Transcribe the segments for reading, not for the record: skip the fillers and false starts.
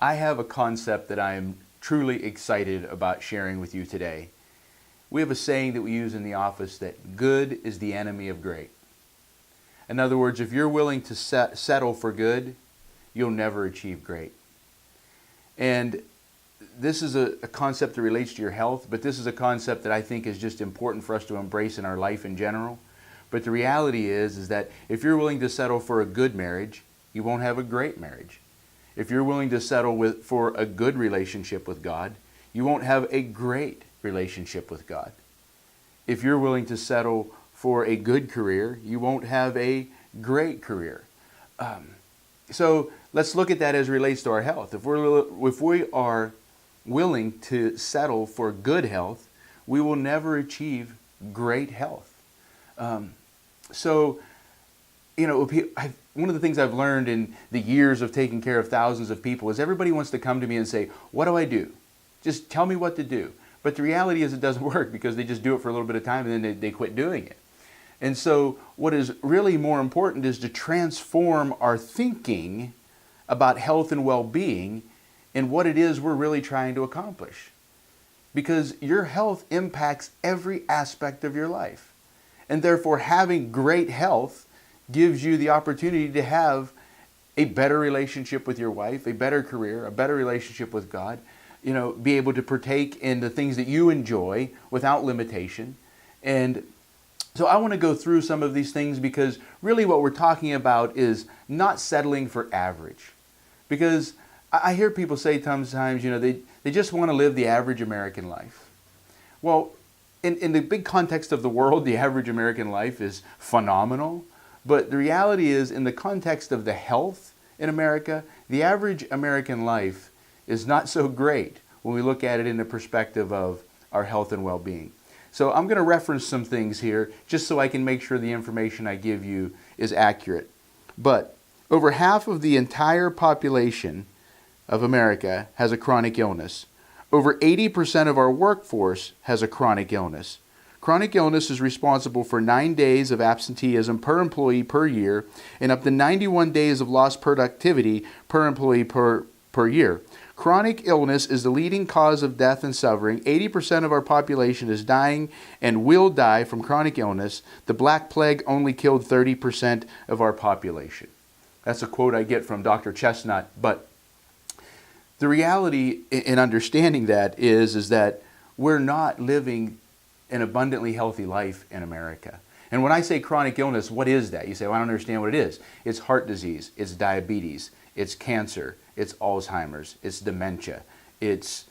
I have a concept that I am truly excited about sharing with you today. We have a saying that we use in the office that good is the enemy of great. In other words, if you're willing to settle for good, you'll never achieve great. And this is a concept that relates to your health, but this is a concept that I think is just important for us to embrace in our life in general. But the reality is that if you're willing to settle for a good marriage, you won't have a great marriage. If you're willing to settle for a good relationship with God, you won't have a great relationship with God. If you're willing to settle for a good career, you won't have a great career. So let's look at that as it relates to our health. If we are willing to settle for good health, we will never achieve great health. One of the things I've learned in the years of taking care of thousands of people is everybody wants to come to me and say, what do I do? Just tell me what to do. But the reality is it doesn't work because they just do it for a little bit of time and then they quit doing it. And so what is really more important is to transform our thinking about health and well-being and what it is we're really trying to accomplish. Because your health impacts every aspect of your life. And therefore having great health gives you the opportunity to have a better relationship with your wife, a better career, a better relationship with God, be able to partake in the things that you enjoy without limitation. And so I want to go through some of these things because really what we're talking about is not settling for average. Because I hear people say sometimes, they just want to live the average American life. Well, in the big context of the world, the average American life is phenomenal. But the reality is, in the context of the health in America, the average American life is not so great when we look at it in the perspective of our health and well-being. So I'm going to reference some things here just so I can make sure the information I give you is accurate. But over half of the entire population of America has a chronic illness. Over 80% of our workforce has a chronic illness. Chronic illness is responsible for 9 days of absenteeism per employee per year and up to 91 days of lost productivity per employee per year. Chronic illness is the leading cause of death and suffering. 80% of our population is dying and will die from chronic illness. The Black Plague only killed 30% of our population. That's a quote I get from Dr. Chestnut. But the reality in understanding that is that we're not living an abundantly healthy life in America. And when I say chronic illness, what is that? You say, well, I don't understand what it is. It's heart disease, it's diabetes, it's cancer, it's Alzheimer's, it's dementia, it's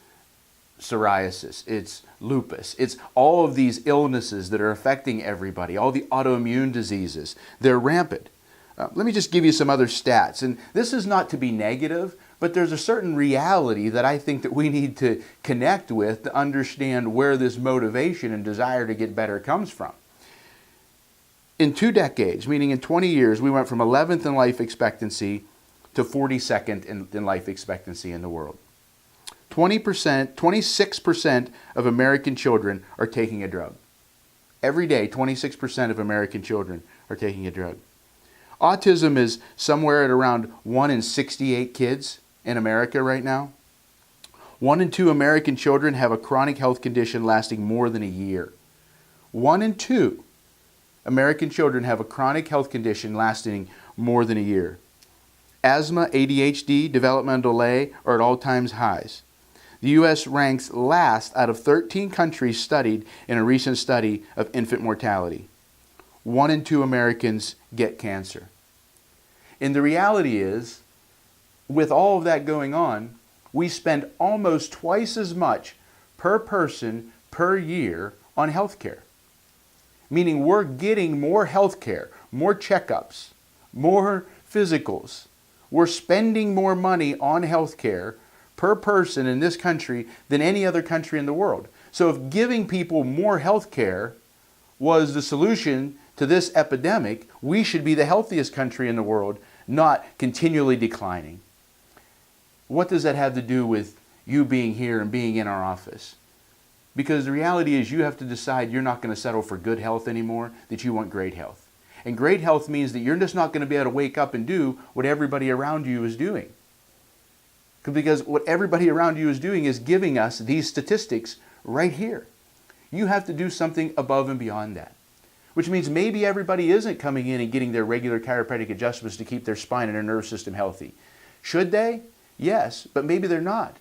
psoriasis, it's lupus. It's all of these illnesses that are affecting everybody, all the autoimmune diseases. They're rampant. Let me just give you some other stats. And this is not to be negative, but there's a certain reality that I think that we need to connect with to understand where this motivation and desire to get better comes from. In 2 decades, meaning in 20 years, we went from 11th in life expectancy to 42nd in life expectancy in the world. 26% of American children are taking a drug. Every day, 26% of American children are taking a drug. Autism is somewhere at around 1 in 68 kids in America right now. 1 in 2 American children have a chronic health condition lasting more than a year. 1 in 2 American children have a chronic health condition lasting more than a year. Asthma, ADHD, developmental delay are at all-time highs. The U.S. ranks last out of 13 countries studied in a recent study of infant mortality. 1 in 2 Americans get cancer. And the reality is, with all of that going on, we spend almost twice as much per person per year on health care. Meaning we're getting more health care, more checkups, more physicals. We're spending more money on health care per person in this country than any other country in the world. So if giving people more health care was the solution to this epidemic, we should be the healthiest country in the world, not continually declining. What does that have to do with you being here and being in our office? Because the reality is you have to decide you're not going to settle for good health anymore, that you want great health. And great health means that you're just not going to be able to wake up and do what everybody around you is doing. Because what everybody around you is doing is giving us these statistics right here. You have to do something above and beyond that. Which means maybe everybody isn't coming in and getting their regular chiropractic adjustments to keep their spine and their nervous system healthy. Should they? Yes, but maybe they're not.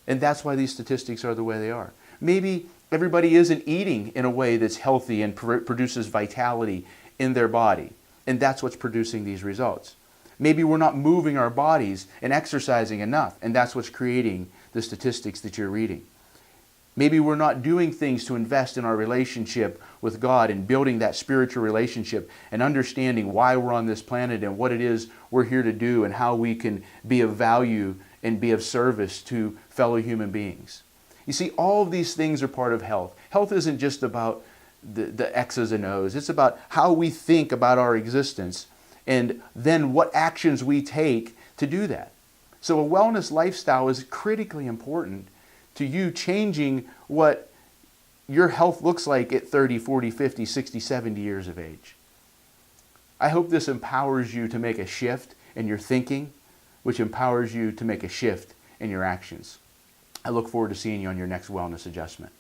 And that's why these statistics are the way they are. Maybe everybody isn't eating in a way that's healthy and produces vitality in their body. And that's what's producing these results. Maybe we're not moving our bodies and exercising enough. And that's what's creating the statistics that you're reading. Maybe we're not doing things to invest in our relationship with God and building that spiritual relationship and understanding why we're on this planet and what it is we're here to do and how we can be of value and be of service to fellow human beings. You see, all of these things are part of health. Health isn't just about the X's and O's. It's about how we think about our existence and then what actions we take to do that. So a wellness lifestyle is critically important to you changing what your health looks like at 30, 40, 50, 60, 70 years of age. I hope this empowers you to make a shift in your thinking, which empowers you to make a shift in your actions. I look forward to seeing you on your next wellness adjustment.